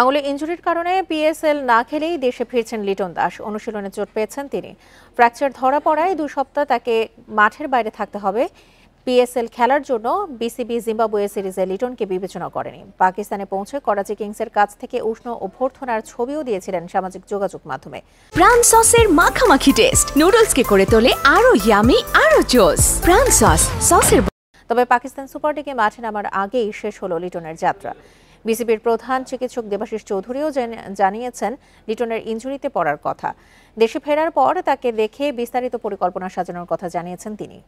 আঙুলে ইনজুরির কারণে পিএসএল না খেলেই দেশে ফিরছেন লিটন দাস। অনুশীলনে চোট পেয়েছেন তিনি। ফ্র্যাকচার ধরা পড়ায় 2 সপ্তাহ তাকে মাঠের বাইরে থাকতে হবে। পিএসএল খেলার জন্য বিসিবি জিম্বাবুয়ে সিরিজে লিটনকে বিবেচনা করেনি। পাকিস্তানে পৌঁছে করাচি কিংসের কাছ থেকে উষ্ণ অভ্যর্থনার ছবিও দিয়েছিলেন সামাজিক যোগাযোগ মাধ্যমে। প্রাণ সসের মাখামাখি টেস্ট নুডলসকে করে তোলে আরো ইয়ামি আরো জোস। প্রাণ সসের। তবে পাকিস্তান সুপার লিগে মাঠে নামার আগেই শেষ হলো লিটনের যাত্রা। বিসিবির প্রধান চিকিৎসক দেবাশিস চৌধুরীও জানিয়েছেন লিটনের ইনজুরিতে পড়ার কথা। দেশে ফেরার পর তাকে দেখে বিস্তারিত পরিকল্পনা সাজানোর কথা জানিয়েছেন তিনি।